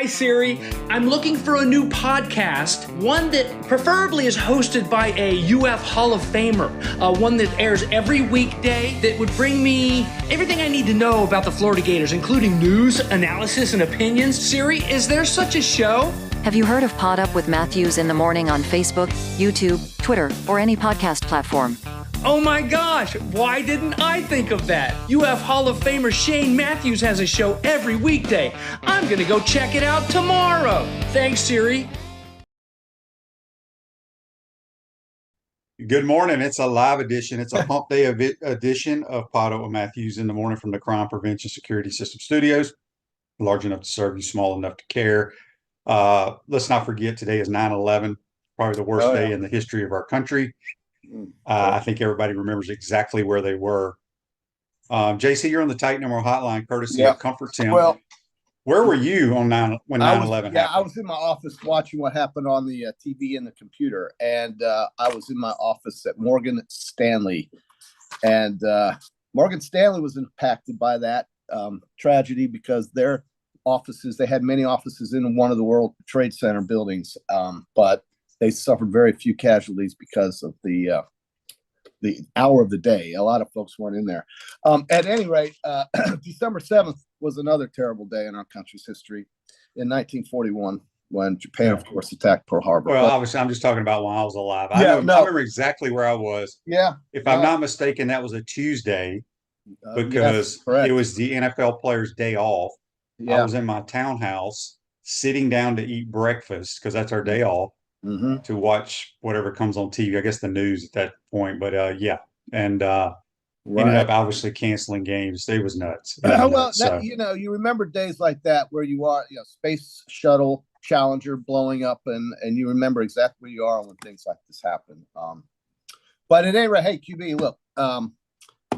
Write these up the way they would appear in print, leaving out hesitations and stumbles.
Hi, Siri. I'm looking for a new podcast, one that preferably is hosted by a UF Hall of Famer, one that airs every weekday that would bring me everything I need to know about the Florida Gators, including news, analysis, and opinions. Siri, is there such a show? Have you heard of PodUp with Matthews in the morning on Facebook, YouTube, Twitter, or any podcast platform? Oh my gosh, why didn't I think of that? UF Hall of Famer Shane Matthews has a show every weekday. I'm gonna go check it out tomorrow. Thanks, Siri. Good morning. It's a live edition. It's a hump day edition of PodUp with Matthews in the morning from the Crime Prevention Security System Studios. Large enough to serve you, small enough to care. Let's not forget today is 9/11, probably the worst day in the history of our country. I think everybody remembers exactly where they were. JC, you're on the Tight Number hotline, courtesy of Comfort Tim. Well, where were you on when 9/11 happened? I was in my office watching what happened on the TV and the computer, and I was in my office at Morgan Stanley, and Morgan Stanley was impacted by that tragedy because their offices, they had many offices in one of the World Trade Center buildings, but they suffered very few casualties because of the hour of the day. A lot of folks weren't in there. At any rate, December 7th was another terrible day in our country's history in 1941 when Japan, of course, attacked Pearl Harbor. Well, obviously, I'm just talking about when I was alive. I remember exactly where I was. Yeah. If I'm not mistaken, that was a Tuesday because it was the NFL players' day off. Yeah. I was in my townhouse sitting down to eat breakfast because that's our day off. Mm-hmm. To watch whatever comes on TV, I guess the news at that point, but ended up obviously canceling games. It was nuts. You remember days like that where you are, Space Shuttle Challenger blowing up, and you remember exactly where you are when things like this happen. But at any rate, hey QB, look,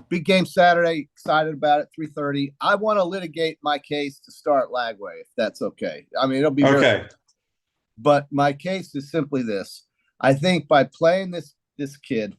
big game Saturday, excited about it. 3:30. I want to litigate my case to start Lagway, if that's okay. I mean, it'll be okay. But my case is simply this. I think by playing this kid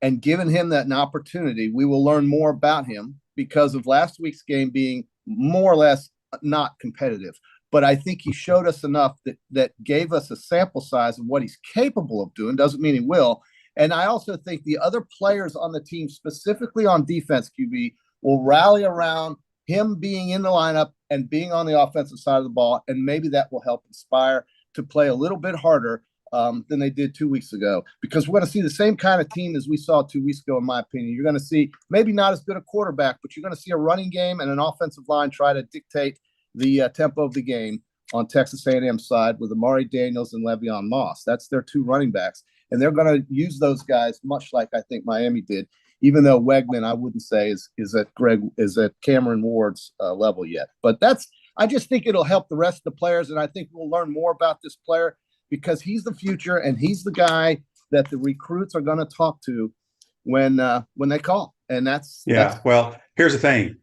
and giving him that an opportunity, we will learn more about him because of last week's game being more or less not competitive. But I think he showed us enough that gave us a sample size of what he's capable of doing. Doesn't mean he will. And I also think the other players on the team, specifically on defense, QB, will rally around him being in the lineup and being on the offensive side of the ball. And maybe that will help inspire to play a little bit harder than they did 2 weeks ago, because we're going to see the same kind of team as we saw 2 weeks ago, in my opinion. You're going to see maybe not as good a quarterback, but you're going to see a running game and an offensive line try to dictate the tempo of the game on Texas A&M side with Amari Daniels and Le'Veon Moss. That's their two running backs, and they're going to use those guys much like I think Miami did, even though Wegman, I wouldn't say is at Cameron Ward's level yet. But I just think it'll help the rest of the players, and I think we'll learn more about this player because he's the future and he's the guy that the recruits are going to talk to when they call. And that's well, here's the thing.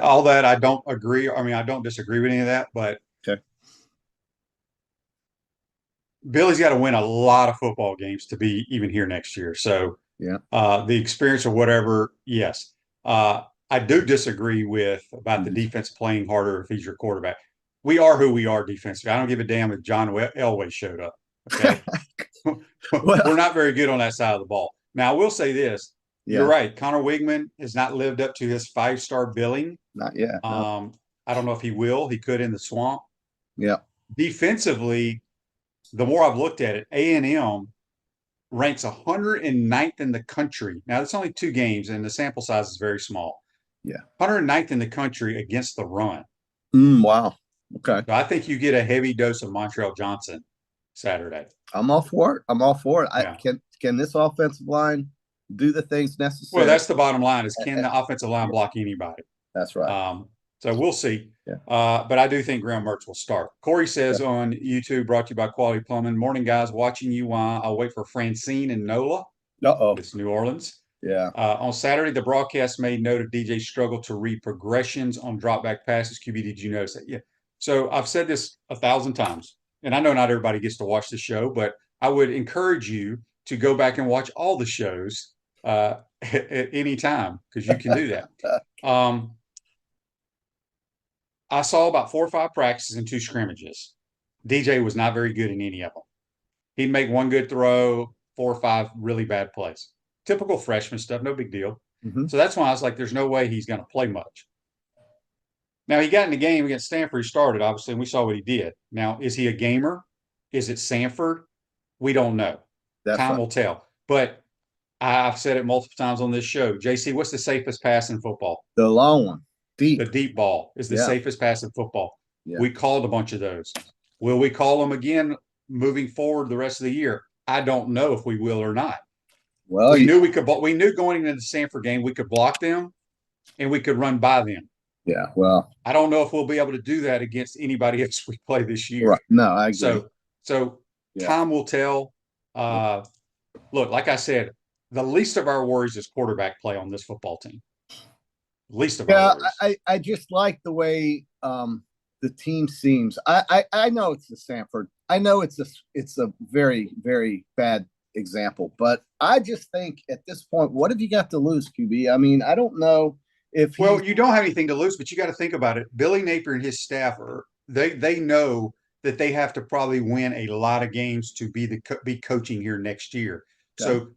All that I don't agree. I mean, I don't disagree with any of that, but okay. Billy's got to win a lot of football games to be even here next year. So the experience or whatever, yes. I do disagree about the defense playing harder if he's your quarterback. We are who we are defensively. I don't give a damn if John Elway showed up. Okay, we're not very good on that side of the ball. Now, I will say this: you're right. Connor Wigman has not lived up to his 5-star billing. Not yet. No. I don't know if he will. He could in the swamp. Yeah. Defensively, the more I've looked at it, A&M ranks 109th in the country. Now, it's only 2 games, and the sample size is very small. Yeah. 109th in the country against the run. Wow. Okay. So I think you get a heavy dose of Montreal Johnson Saturday. I'm all for it. Yeah. Can this offensive line do the things necessary? Well, that's the bottom line is can the offensive line block anybody? That's right. So we'll see. Yeah. But I do think Graham Mertz will start. Corey says on YouTube, brought to you by Quality Plumbing. Morning, guys. Watching you while I'll wait for Francine and Nola. It's New Orleans. Yeah. On Saturday, the broadcast made note of DJ's struggle to read progressions on drop back passes. QB, did you notice that? Yeah. So I've said this 1,000 times, and I know not everybody gets to watch the show, but I would encourage you to go back and watch all the shows at any time because you can do that. I saw about 4 or 5 practices and 2 scrimmages. DJ was not very good in any of them. He'd make one good throw, 4 or 5 really bad plays. Typical freshman stuff, no big deal. Mm-hmm. So that's why I was like, there's no way he's going to play much. Now, he got in the game against Stanford. He started, obviously, and we saw what he did. Now, is he a gamer? Is it Sanford? We don't know. Time will tell. But I've said it multiple times on this show. JC, what's the safest pass in football? The long one. Deep. The deep ball is the safest pass in football. Yeah. We called a bunch of those. Will we call them again moving forward the rest of the year? I don't know if we will or not. Well, we knew going into the Stanford game, we could block them and we could run by them. Yeah, well, I don't know if we'll be able to do that against anybody else we play this year. Right. No, I agree. So time will tell. Look, like I said, the least of our worries is quarterback play on this football team. Least of our worries. I just like the way the team seems. I know it's the Stanford. I know it's a very, very bad example, but I just think at this point, what have you got to lose, QB? I mean, I don't know if you don't have anything to lose, but you got to think about it. Billy Napier and his staff they know that they have to probably win a lot of games to be coaching here next year. Okay. So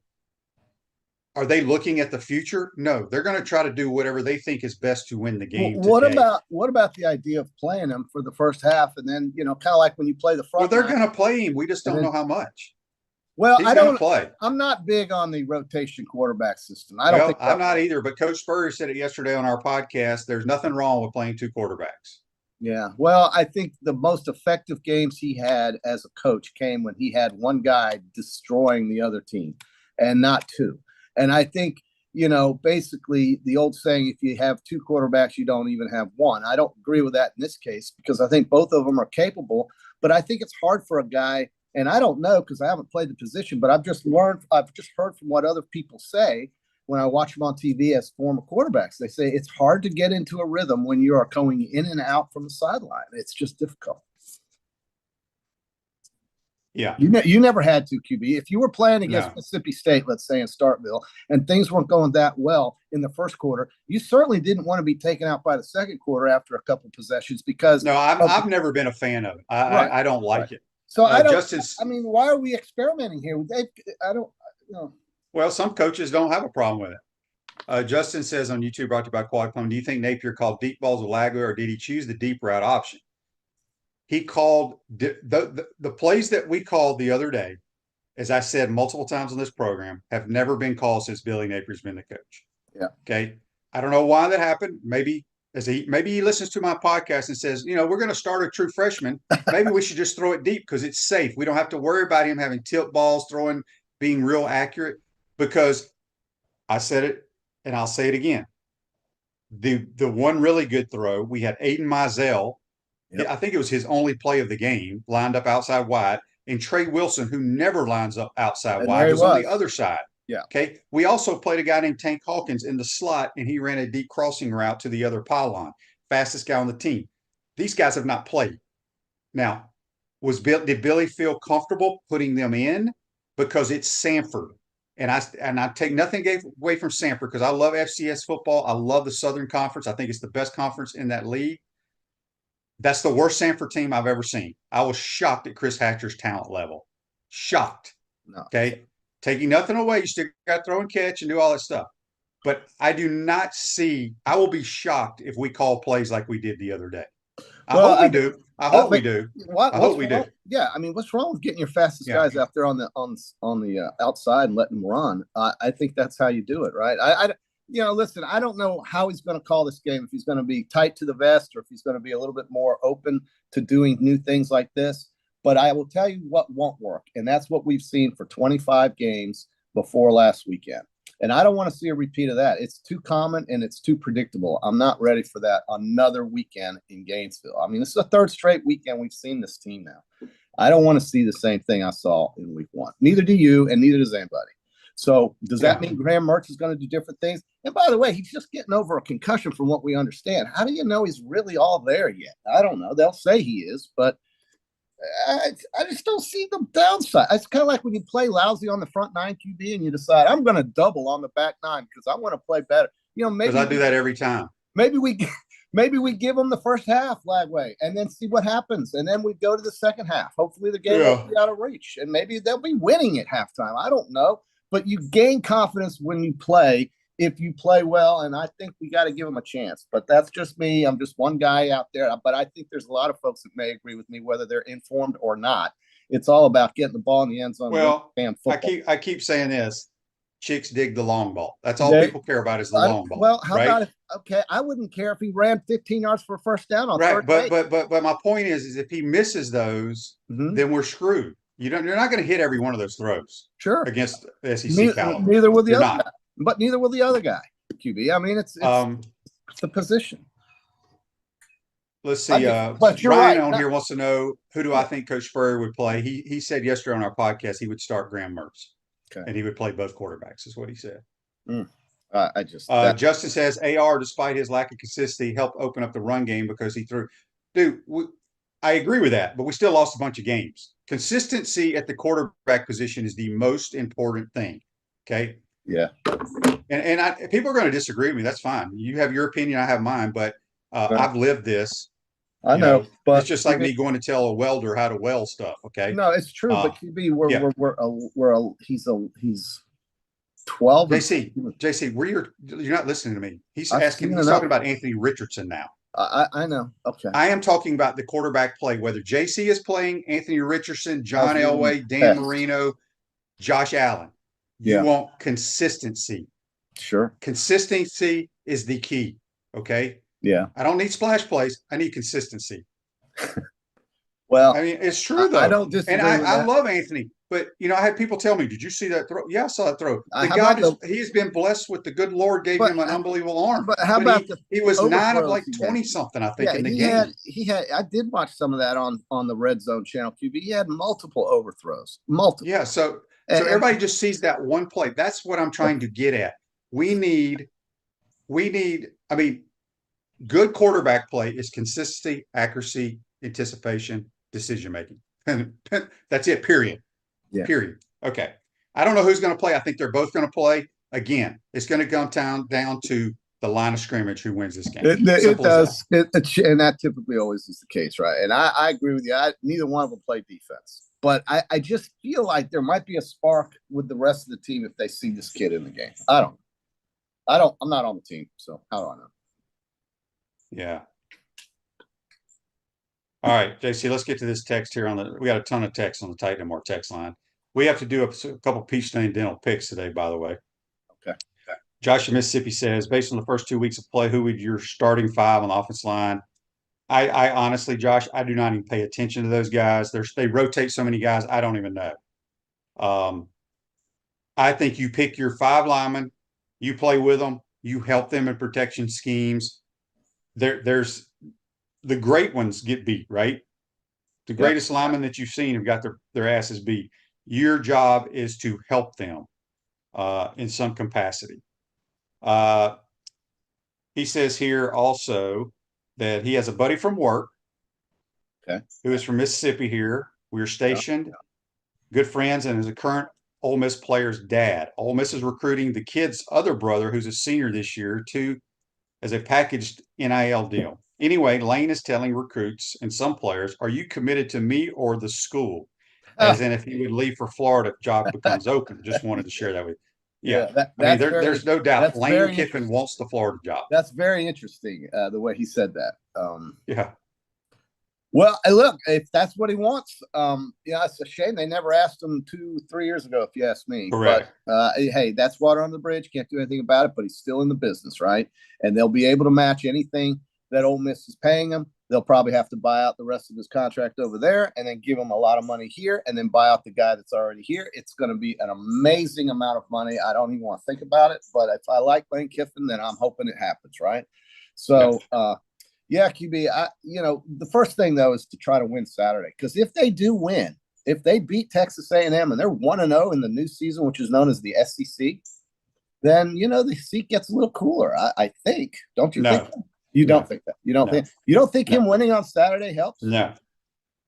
are they looking at the future? No, they're going to try to do whatever they think is best to win the game. What about the idea of playing them for the first half and then, kind of like when you play the front? Well, they're going to play him. We just don't know how much. Well, I don't play. I'm not big on the rotation quarterback system. I'm not either, but Coach Spurrier said it yesterday on our podcast. There's nothing wrong with playing 2 quarterbacks. Yeah. Well, I think the most effective games he had as a coach came when he had one guy destroying the other team and not 2. And I think, basically the old saying, if you have 2 quarterbacks, you don't even have 1. I don't agree with that in this case because I think both of them are capable, but I think it's hard for a guy. And I don't know because I haven't played the position, but I've just heard from what other people say when I watch them on TV as former quarterbacks. They say it's hard to get into a rhythm when you are going in and out from the sideline. It's just difficult. Yeah. You never had to, QB. If you were playing against Mississippi State, let's say in Starkville, and things weren't going that well in the first quarter, you certainly didn't want to be taken out by the second quarter after a couple possessions because. No, I've never been a fan of it. I don't like it. So why are we experimenting here? I don't know. Well, some coaches don't have a problem with it. Justin says on YouTube, brought to you by Quad Plum, do you think Napier called deep balls a lagger or did he choose the deep route option? He called the plays that we called the other day, as I said multiple times on this program, have never been called since Billy Napier's been the coach. Yeah. Okay. I don't know why that happened. Maybe he listens to my podcast and says, we're going to start a true freshman. Maybe we should just throw it deep because it's safe. We don't have to worry about him having tilt balls, being real accurate. Because I said it and I'll say it again. The one really good throw, we had Aiden Mizell. Yep. I think it was his only play of the game, lined up outside wide, and Trey Wilson, who never lines up outside wide, was on the other side. Yeah. Okay. We also played a guy named Tank Hawkins in the slot, and he ran a deep crossing route to the other pylon. Fastest guy on the team. These guys have not played. Now, did Billy feel comfortable putting them in? Because it's Sanford. And I take nothing away from Sanford because I love FCS football. I love the Southern Conference. I think it's the best conference in that league. That's the worst Sanford team I've ever seen. I was shocked at Chris Hatcher's talent level. Shocked. No. Okay. Taking nothing away. You still got to throw and catch and do all that stuff. But I do not see – I will be shocked if we call plays like we did the other day. I hope we do. I hope we do. Yeah, I mean, what's wrong with getting your fastest guys out there on the outside and letting them run? I think that's how you do it, right? Listen, I don't know how he's going to call this game, if he's going to be tight to the vest or if he's going to be a little bit more open to doing new things like this. But I will tell you what won't work, and that's what we've seen for 25 games before last weekend. And I don't want to see a repeat of that. It's too common and it's too predictable. I'm not ready for that another weekend in Gainesville. I mean, this is the 3rd straight weekend we've seen this team now. I don't want to see the same thing I saw in week 1. Neither do you, and neither does anybody. So does that mean Graham Mertz is going to do different things? And by the way, he's just getting over a concussion from what we understand. How do you know he's really all there yet? I don't know. They'll say he is, but I just don't see the downside. It's kind of like when you play lousy on the front 9 QB and you decide I'm going to double on the back 9 because I want to play better. Maybe because I do that every time. Maybe we maybe we give them the first half Lagway and then see what happens. And then we go to the second half. Hopefully the game won't be out of reach. And maybe they'll be winning at halftime. I don't know. But you gain confidence when you play, if you play well. And I think we got to give them a chance. But that's just me. I'm just one guy out there. But I think there's a lot of folks that may agree with me, whether they're informed or not. It's all about getting the ball in the end zone. Well, I keep saying this. Chicks dig the long ball. That's all people care about is the long ball. Well, how about I wouldn't care if he ran 15 yards for a first down on third base. But my point is if he misses those, then we're screwed. You're not going to hit every one of those throws. Sure. Against the SEC caliber. Neither will the other guy. But neither will the other guy, QB. I mean, it's the position. Let's see. Brian on here wants to know, who do I think Coach Spurrier would play? He said yesterday on our podcast he would start Graham Mertz. Okay. And he would play both quarterbacks, is what he said. Justin says AR, despite his lack of consistency, helped open up the run game because he threw. Dude, I agree with that, but we still lost a bunch of games. Consistency at the quarterback position is the most important thing. Okay. Yeah. And people are going to disagree with me. That's fine. You have your opinion, I have mine, but I've lived this. I know, but it's just like me going to tell a welder how to weld stuff. Okay. No, it's true. But QB, he's 12. JC, you're not listening to me. He's talking about Anthony Richardson now. I know. Okay. I am talking about the quarterback play, whether JC is playing, Anthony Richardson, John Elway, Dan Marino, Josh Allen. You want consistency. Sure. Consistency is the key. Okay. Yeah. I don't need splash plays. I need consistency. Well, I mean, it's true though. I don't disagree. And I love Anthony, but I had people tell me, "Did you see that throw?" Yeah, I saw that throw. He's been blessed with the good Lord gave him an unbelievable arm. But how about he was 9 of like 20 something, I think, in the game. He had. I did watch some of that on the Red Zone channel. QB. He had multiple overthrows. Multiple. Yeah. So everybody just sees that one play. That's what I'm trying to get at. We need. I mean. Good quarterback play is consistency, accuracy, anticipation, decision making. That's it, period. Yeah. Period. Okay. I don't know who's going to play. I think they're both going to play. Again, it's going to come down to the line of scrimmage who wins this game. It does. And that typically always is the case, right? And I agree with you. Neither one of them play defense. But I just feel like there might be a spark with the rest of the team if they see this kid in the game. I'm not on the team, so how do I know? Yeah. All right, JC, let's get to this text here we got a ton of text on the Titan More text line. We have to do a couple Peach Stain Dental picks today, by the way. Okay. Josh in Mississippi says, based on the first 2 weeks of play, who would your starting 5 on the offense line? I honestly, Josh, I do not even pay attention to those guys. They rotate so many guys, I don't even know. I think you pick your 5 linemen, you play with them, you help them in protection schemes. There's the great ones get beat, right? The greatest linemen that you've seen have got their asses beat. Your job is to help them in some capacity. He says here also that he has a buddy from work who is from Mississippi here. We're stationed, good friends, and is a current Ole Miss player's dad. Ole Miss is recruiting the kid's other brother, who's a senior this year, as a packaged NIL deal. Anyway, Lane is telling recruits and some players, are you committed to me or the school? As in if he would leave for Florida if job becomes open. Just wanted to share that with you. Yeah. There's no doubt Lane Kiffin wants the Florida job. That's very interesting, the way he said that. Yeah. Well, look, if that's what he wants, it's a shame they never asked him 2-3 years ago, if you ask me. Correct. But hey, that's water on the bridge. Can't do anything about it, but he's still in the business, right? And they'll be able to match anything that Ole Miss is paying him. They'll probably have to buy out the rest of his contract over there and then give him a lot of money here and then buy out the guy that's already here. It's going to be an amazing amount of money. I don't even want to think about it, but if I like Lane Kiffin, then I'm hoping it happens, right? So, QB, the first thing, though, is to try to win Saturday. Because if they do win, if they beat Texas A&M and they're 1-0 in the new season, which is known as the SEC, then, the seat gets a little cooler, I think. Don't you think that? You don't think that? You don't think him winning on Saturday helps? No.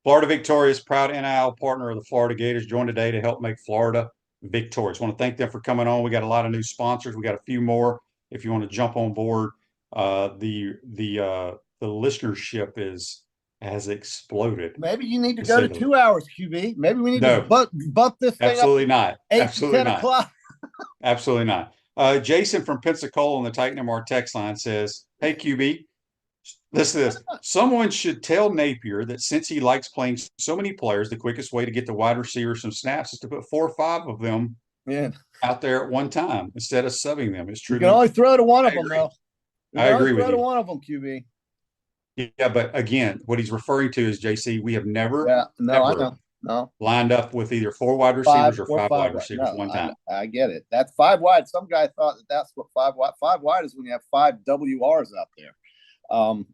Florida Victorious, proud NIL partner of the Florida Gators, joined today to help make Florida victorious. Want to thank them for coming on. We got a lot of new sponsors. We got a few more if you want to jump on board. the listenership has exploded. Maybe you need to go to 2 hours, QB. Maybe we need to bump this thing absolutely up not. 8 Absolutely to 10 not. o'clock. Absolutely not. Jason from Pensacola on the Titan MR text line says, "Hey QB, listen to this. Someone should tell Napier that since he likes playing so many players, the quickest way to get the wide receiver some snaps is to put 4 or 5 of them out there at one time instead of subbing them. It's true. You can only throw to one of them, though. I agree with you. Throw to one of them, QB. Yeah, but again, what he's referring to is JC. We have never, lined up with either 4 wide receivers or 5 wide receivers one time. I get it. That's 5 wide. Some guy thought that's what 5 wide. 5 wide is when you have 5 WRs out there.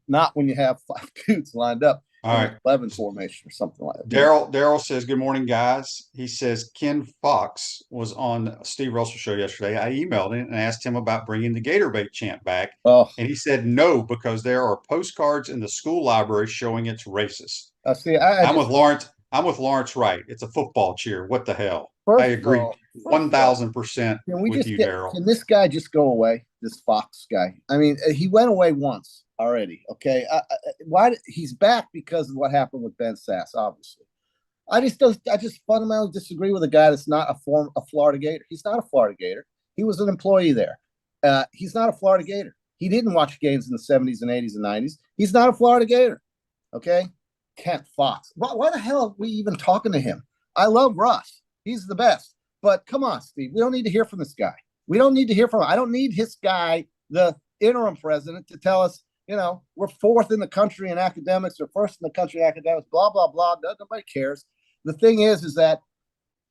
Not when you have 5 dudes lined up. All right. 11 formation or something like that. Daryl says, "Good morning, guys." He says, Ken Fox was on Steve Russell show yesterday. I emailed him and asked him about bringing the Gator bait chant back. And he said no, because there are postcards in the school library showing it's racist. I'm with Lawrence. I'm with Lawrence Wright. It's a football cheer. What the hell? I agree 1,000% with you, Daryl. Can this guy just go away? This Fox guy. I mean, he went away once already. Okay, why he's back because of what happened with Ben Sass? Obviously, I just fundamentally disagree with a guy that's not a Florida Gator. He's not a Florida Gator. He was an employee there. He's not a Florida Gator. He didn't watch games in the 70s and 80s and 90s. He's not a Florida Gator. Okay, Kent Fox. Why the hell are we even talking to him? I love Russ. He's the best. But come on, Steve. We don't need to hear from this guy. We don't need to hear from him. I don't need his guy, the interim president, to tell us, we're 4th in the country in academics or 1st in the country in academics, blah, blah, blah. Nobody cares. The thing is that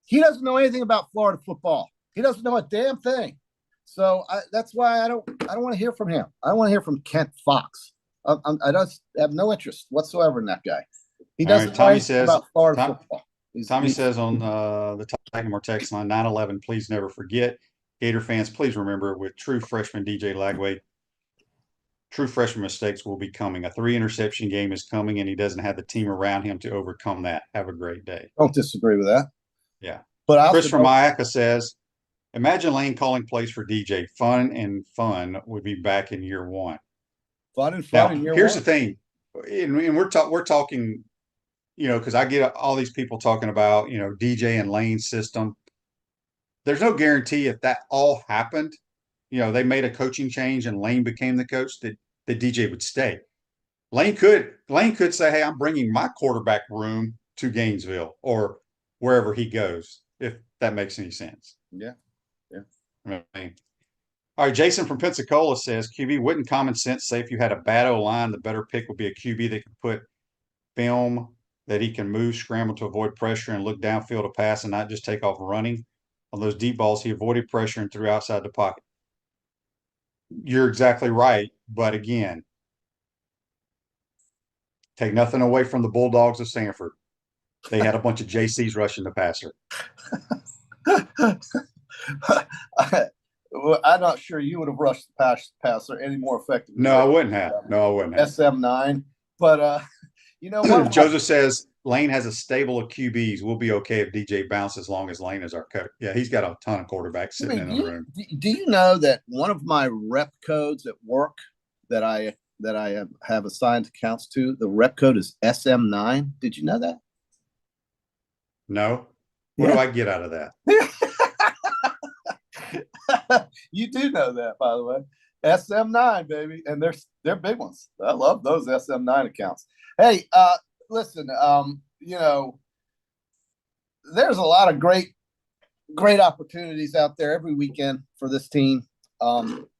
he doesn't know anything about Florida football. He doesn't know a damn thing. So that's why I don't want to hear from him. I don't want to hear from Kent Fox. I just have no interest whatsoever in that guy. He doesn't know anything about Florida football. Tommy says on the Titan MR text line, 9/11, please never forget. Gator fans, please remember, with true freshman DJ Lagway, true freshman mistakes will be coming. A 3-interception game is coming, and he doesn't have the team around him to overcome that. Have a great day. Don't disagree with that. Yeah. But Chris from Iacca says, imagine Lane calling plays for DJ. Fun would be back in year 1. Fun in year 1. Here's the thing, and we're talking, because I get all these people talking about, DJ and Lane's system. There's no guarantee if that all happened, they made a coaching change and Lane became the coach, that DJ would stay. Lane could say, hey, I'm bringing my quarterback room to Gainesville or wherever he goes, if that makes any sense. Yeah. All right, Jason from Pensacola says, QB, wouldn't common sense say if you had a bad O-line, the better pick would be a QB that could put film that he can move, scramble to avoid pressure, and look downfield to pass and not just take off running? On those deep balls, he avoided pressure and threw outside the pocket. You're exactly right. But again, take nothing away from the Bulldogs of Sanford. They had a bunch of JCs rushing the passer. I'm not sure you would have rushed the passer any more effectively. No, I wouldn't have. SM9. But, what? Joseph says, Lane has a stable of QBs. We'll be okay if DJ bounces as long as Lane is our coach. Yeah, he's got a ton of quarterbacks sitting in the room. Do you know that one of my rep codes at work that I have assigned accounts to, the rep code is SM9? Did you know that? No. What do I get out of that? You do know that, by the way. SM9, baby. And they're big ones. I love those SM9 accounts. Hey, listen, there's a lot of great opportunities out there every weekend for this team.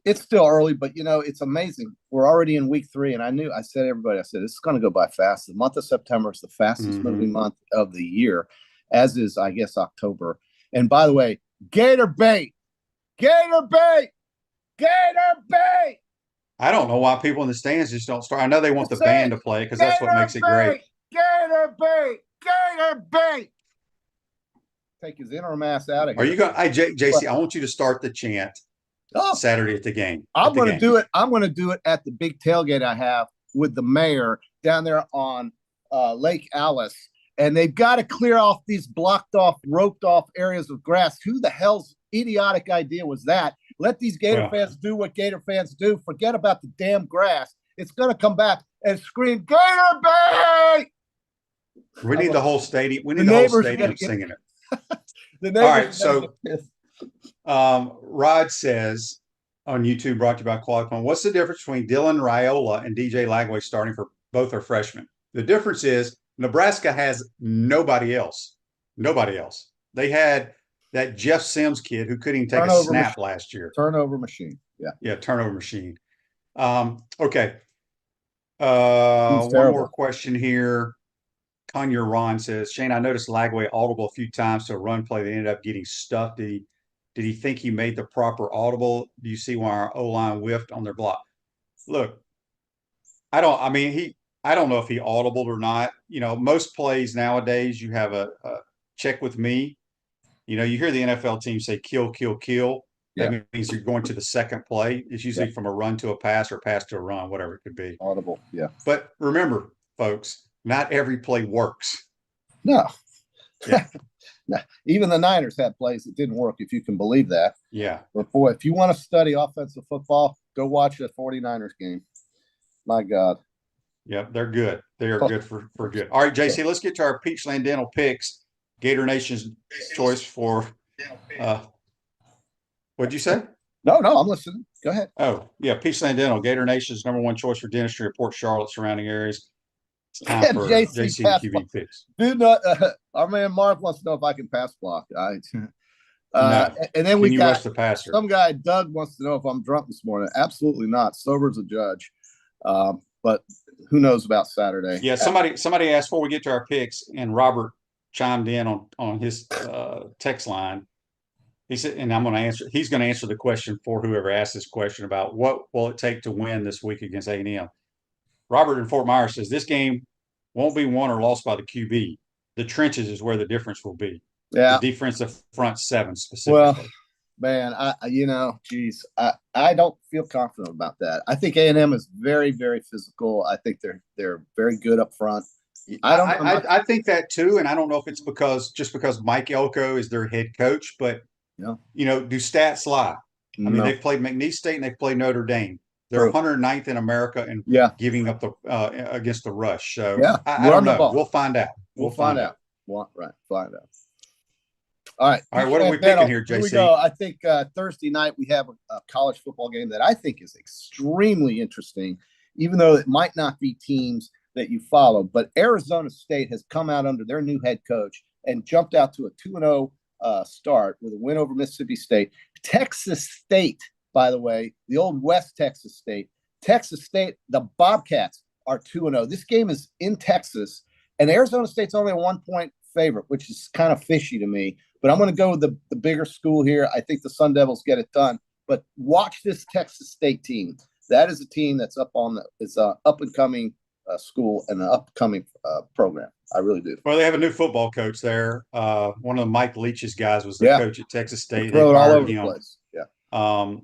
It's still early, but it's amazing. We're already in week 3, and I said this is going to go by fast. The month of September is the fastest moving month of the year, as is, I guess, October. And by the way, Gator bait. I don't know why people in the stands just don't start. I know they want the band to play because that's what makes it great. Gator bait. Take his interim ass out of here. Are you going? JC, I want you to start the chant Saturday at the game. I'm going to do it. I'm going to do it at the big tailgate I have with the mayor down there on Lake Alice. And they've got to clear off these blocked off, roped off areas of grass. Who the hell's idiotic idea was that Let these Gator fans do what Gator fans do. Forget about the damn grass. It's going to come back and scream, Gator Bay! We need the whole stadium. We need the whole stadium singing it. The neighbors all right, so Rod says on YouTube, brought to you by Qualcomm, what's the difference between Dylan Raiola and DJ Lagway starting for both are freshmen? The difference is Nebraska has nobody else. Nobody else. They had that Jeff Sims kid who couldn't even take a snap last year. Turnover machine. Yeah. Yeah, turnover machine. Okay. One more question here. Kanye Ron says, Shane, I noticed Lagway audible a few times to a run play that ended up getting stuffed. Did he think he made the proper audible? Do you see why our O-line whiffed on their block? Look, I don't know if he audibled or not. You know, most plays nowadays you have a check with me. You know, you hear the NFL team say kill, kill, kill. That means you're going to the second play. It's usually from a run to a pass or pass to a run, whatever it could be. Audible, yeah. But remember, folks, not every play works. No. Yeah. No. Even the Niners had plays that didn't work, if you can believe that. Yeah. But, boy, if you want to study offensive football, go watch a 49ers game. My God. Yep, they're good. They are good for good. All right, JC, let's get to our Peachland Dental picks. Gator Nation's choice for what'd you say? No, I'm listening. Go ahead. Oh, yeah, Peachland Dental, Gator Nation's #1 choice for dentistry at Port Charlotte, surrounding areas. It's time for JC and QB picks. Dude, our man Mark wants to know if I can pass block. No. And then we got the passer. Some guy, Doug, wants to know if I'm drunk this morning. Absolutely not. Sober as a judge. But who knows about Saturday? Yeah, somebody asked before we get to our picks, and Robert chimed in on his text line. He said, and I'm going to answer. He's going to answer the question for whoever asked this question about what will it take to win this week against A&M. Robert in Fort Myers says this game won't be won or lost by the QB. The trenches is where the difference will be. Yeah, the defensive front seven specifically. Well, man, I don't feel confident about that. I think A&M is very, very physical. I think they're very good up front. I think that too, and I don't know if it's because Mike Elko is their head coach, but you know, do stats lie? I mean, they've played McNeese State and they've played Notre Dame. They're 109th in America and giving up the against the rush. So I don't know. We'll find out. We'll find out. Right, find out. All right. What are we picking here, JC? Here we go. I think Thursday night we have a college football game that I think is extremely interesting, even though it might not be teams that you follow. But Arizona State has come out under their new head coach and jumped out to a 2-0 start with a win over Mississippi State. Texas State, by the way, the old West Texas State. Texas State, the Bobcats are 2-0. This game is in Texas, and Arizona State's only a 1-point favorite, which is kind of fishy to me. But I'm going to go with the bigger school here. I think the Sun Devils get it done. But watch this Texas State team. That is a team that's up and coming school and an upcoming program. I really do. Well, they have a new football coach there. One of Mike Leach's guys was the coach at Texas State. They all over the place. Yeah. I'm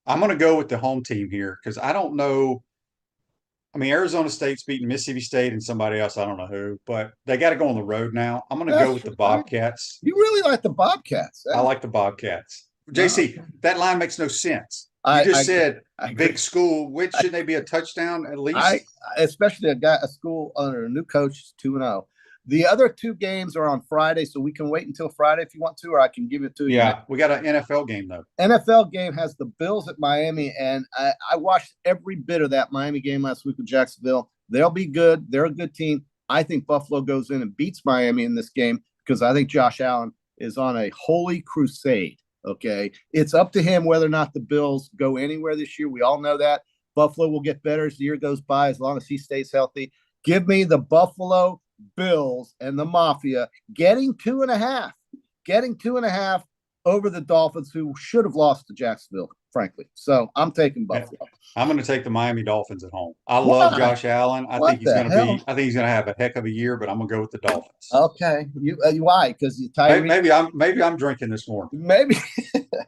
going to go with the home team here because I don't know. I mean, Arizona State's beating Mississippi State and somebody else. I don't know who, but they got to go on the road now. I'm going to go with the Bobcats. You really like the Bobcats? I like the Bobcats. JC, that line makes no sense. You just said big school. Which shouldn't they be a touchdown at least? Especially a school under a new coach, 2-0. The other two games are on Friday, so we can wait until Friday if you want to, or I can give it to you. Yeah, we got an NFL game, though. NFL game has the Bills at Miami, and I watched every bit of that Miami game last week with Jacksonville. They'll be good. They're a good team. I think Buffalo goes in and beats Miami in this game because I think Josh Allen is on a holy crusade, okay? It's up to him whether or not the Bills go anywhere this year. We all know that. Buffalo will get better as the year goes by as long as he stays healthy. Give me the Buffalo Bills and the Mafia getting 2.5 over the Dolphins, who should have lost to Jacksonville, frankly. So I'm taking Buffalo. I'm going to take the Miami Dolphins at home. I love Josh Allen. I think he's going to have a heck of a year, but I'm going to go with the Dolphins. Okay, why? Because you maybe I'm drinking this morning. Maybe,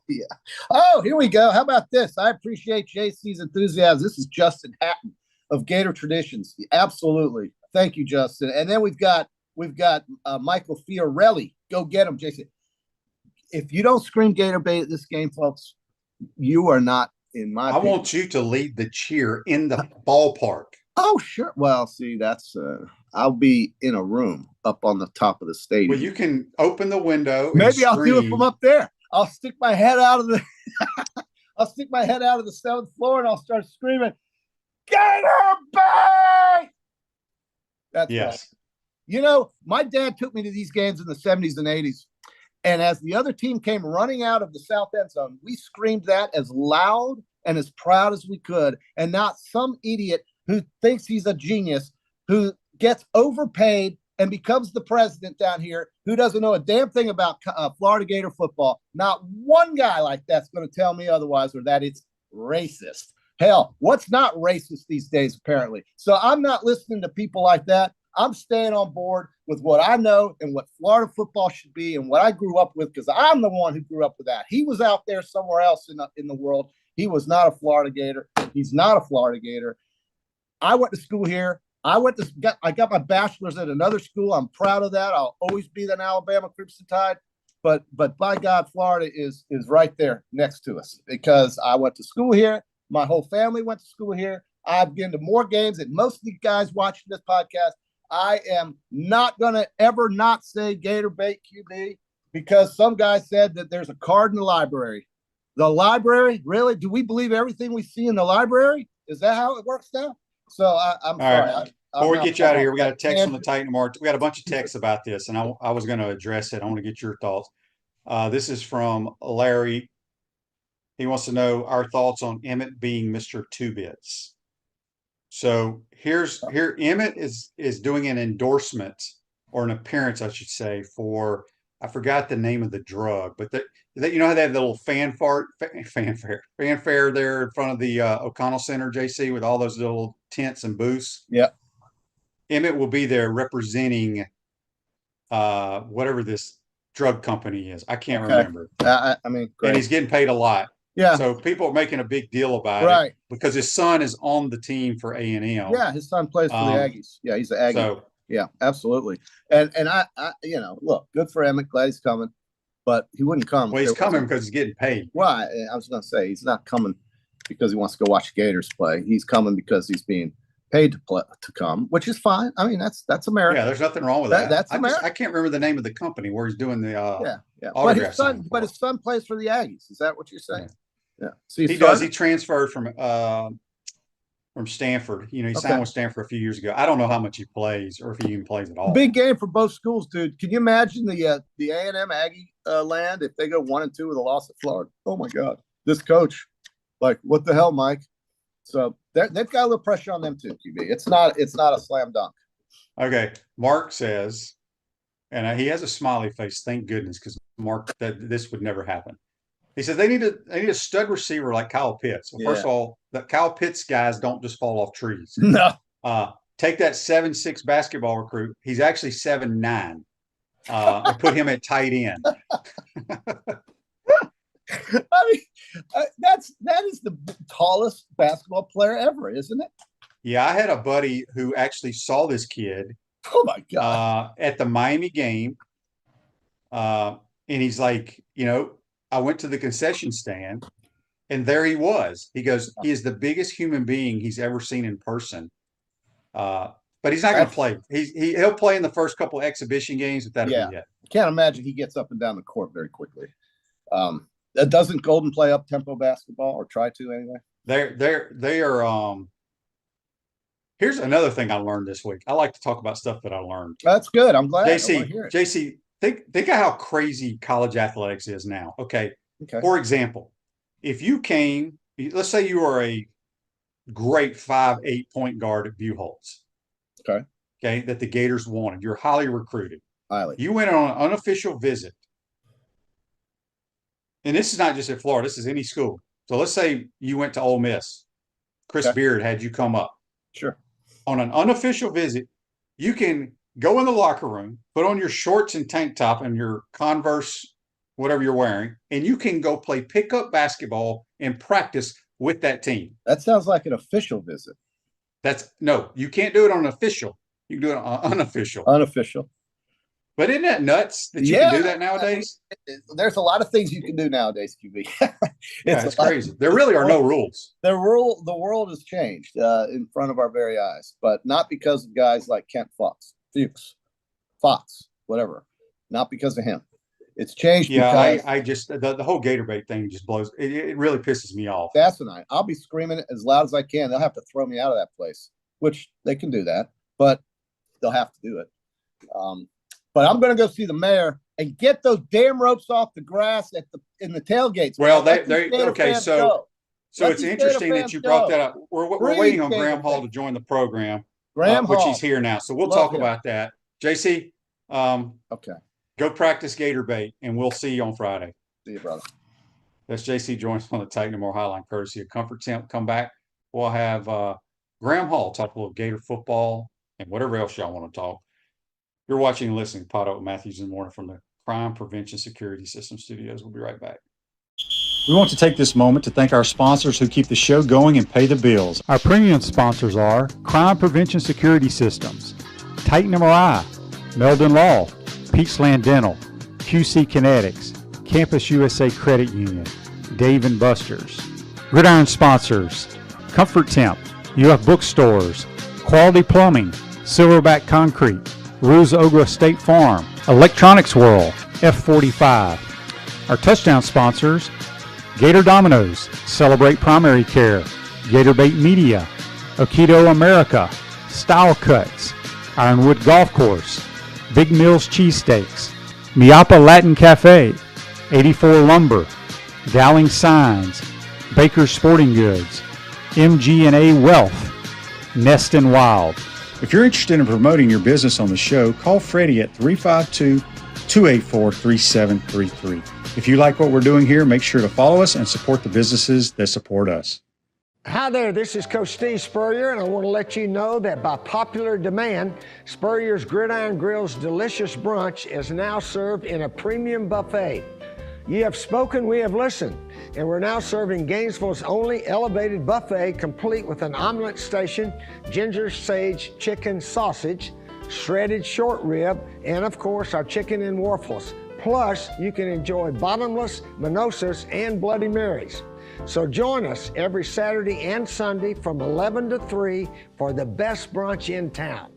yeah. Oh, here we go. How about this? I appreciate JC's enthusiasm. This is Justin Hatton of Gator Traditions. Absolutely. Thank you, Justin. And then we've got Michael Fiorelli. Go get him, Jason. if you don't scream Gator bait at this game, folks, you are not in my opinion. I want you to lead the cheer in the ballpark. Oh, sure. Well, see, that's I'll be in a room up on the top of the stadium. Well, you can open the window. Maybe I'll do it from up there. I'll stick my head out of the I'll stick my head out of the 7th floor and I'll start screaming, Gator bait! That's yes. Right. You know, my dad took me to these games in the 70s and 80s. And as the other team came running out of the south end zone, we screamed that as loud and as proud as we could. And not some idiot who thinks he's a genius, who gets overpaid and becomes the president down here, who doesn't know a damn thing about Florida Gator football. Not one guy like that's going to tell me otherwise, or that it's racist. Hell, what's not racist these days, apparently? So I'm not listening to people like that. I'm staying on board with what I know and what Florida football should be and what I grew up with, because I'm the one who grew up with that. He was out there somewhere else in the world. He was not a Florida Gator. He's not a Florida Gator. I went to school here. I got my bachelor's at another school. I'm proud of that. I'll always be an Alabama Crimson Tide. But by God, Florida is right there next to us, because I went to school here. My whole family went to school here. I've been to more games than most of the guys watching this podcast. I am not going to ever not say Gator bait QB, because some guy said that there's a card in the library. The library? Really? Do we believe everything we see in the library? Is that how it works now? So I'm sorry. Right. Before we get you out of here, we got a text from the Titan Mark. We got a bunch of texts about this, and I was going to address it. I want to get your thoughts. This is from Larry. He wants to know our thoughts on Emmit being Mr. Two Bits. So here Emmit is doing an endorsement, or an appearance, I should say, for, I forgot the name of the drug, but that you know how they have the little fanfare there in front of the O'Connell Center, JC, with all those little tents and booths. Yeah. Emmit will be there representing whatever this drug company is. I can't remember. I mean, great. And he's getting paid a lot. Yeah. So people are making a big deal about it because his son is on the team for A&M. Yeah, his son plays for the Aggies. Yeah, he's an Aggie. So, yeah, absolutely. And I look, good for Emmit. Glad he's coming, but he wouldn't come. Well, he's coming because he's getting paid. Well, I was going to say he's not coming because he wants to go watch Gators play. He's coming because he's being paid to come, which is fine. I mean, that's America. Yeah, there's nothing wrong with that. That's America. I can't remember the name of the company where he's doing the autograph. But his son plays for the Aggies. Is that what you're saying? Yeah. So he does. He transferred from Stanford. You know, he signed with Stanford a few years ago. I don't know how much he plays or if he even plays at all. Big game for both schools, dude. Can you imagine the A&M Aggie land if they go 1-2 with a loss at Florida? Oh my God, this coach, like, what the hell, Mike? So they've got a little pressure on them too, QB. It's not a slam dunk. Okay, Mark says, and he has a smiley face. Thank goodness, because Mark, this would never happen. He says they need a stud receiver like Kyle Pitts. Well, first of all, the Kyle Pitts guys don't just fall off trees. No. Take that 7'6" basketball recruit. He's actually 7'9". And put him at tight end. I mean, that is the tallest basketball player ever, isn't it? Yeah, I had a buddy who actually saw this kid. Oh my God! At the Miami game, and he's like, I went to the concession stand, and there he was. He goes, he is the biggest human being he's ever seen in person. But he's not going to play. He'll play in the first couple exhibition games, but that'll be it. Can't imagine he gets up and down the court very quickly. Doesn't Golden play up tempo basketball, or try to anyway? They are. Here's another thing I learned this week. I like to talk about stuff that I learned. That's good. I'm glad. JC, think of how crazy college athletics is now. Okay. For example, if you came, let's say you are a great 5'8" point guard at Buchholz. Okay. That the Gators wanted. You're highly recruited. You went on an unofficial visit. And this is not just at Florida. This is any school. So let's say you went to Ole Miss. Chris Beard had you come up. Sure. On an unofficial visit, you can go in the locker room, put on your shorts and tank top and your Converse, whatever you're wearing, and you can go play pickup basketball and practice with that team. That sounds like an official visit. No, you can't do it on an official. You can do it on unofficial. Unofficial. But isn't that nuts that you can do that nowadays? There's a lot of things you can do nowadays, QB. It's crazy. There really are no rules. The world has changed in front of our very eyes, but not because of guys like Kent Fox, whatever. Not because of him. It's changed. Yeah, I just the whole Gator bait thing just blows. It really pisses me off. Asinine. I'll be screaming as loud as I can. They'll have to throw me out of that place, which they can do that, but they'll have to do it. But I'm going to go see the mayor and get those damn ropes off the grass in the tailgates. Well, okay. So it's interesting that you brought that up. We're waiting on Graham Hall to join the program, which he's here now. So we'll talk about that. JC, okay. Go practice Gator bait, and we'll see you on Friday. See you, brother. That's JC joins on the Titan and More Highline, courtesy of Comfort Temp. Come back. We'll have Graham Hall talk a little Gator football and whatever else y'all want to talk. You're watching and listening to PodUp with Matthews in the Morning from the Crime Prevention Security System Studios. We'll be right back. We want to take this moment to thank our sponsors who keep the show going and pay the bills. Our premium sponsors are Crime Prevention Security Systems, Titan MRI, Meldon Law, Peachland Dental, QC Kinetics, Campus USA Credit Union, Dave & Buster's. Gridiron sponsors, Comfort Temp, UF Bookstores, Quality Plumbing, Silverback Concrete, Ruse Ogra State Farm, Electronics World, F45. Our touchdown sponsors, Gator Dominoes, Celebrate Primary Care, Gator Bait Media, Aikido America, Style Cuts, Ironwood Golf Course, Big Mills Cheesesteaks, Miapa Latin Cafe, 84 Lumber, Dowling Signs, Baker's Sporting Goods, MG&A Wealth, Nest and Wild. If you're interested in promoting your business on the show, call Freddie at 352-284-3733. If you like what we're doing here, make sure to follow us and support the businesses that support us. Hi there, this is Coach Steve Spurrier, and I want to let you know that by popular demand, Spurrier's Gridiron Grill's delicious brunch is now served in a premium buffet. You have spoken, we have listened, and we're now serving Gainesville's only elevated buffet, complete with an omelet station, ginger sage chicken sausage, shredded short rib, and of course our chicken and waffles. Plus, you can enjoy bottomless, mimosas, and Bloody Marys. So join us every Saturday and Sunday from 11 to 3 for the best brunch in town.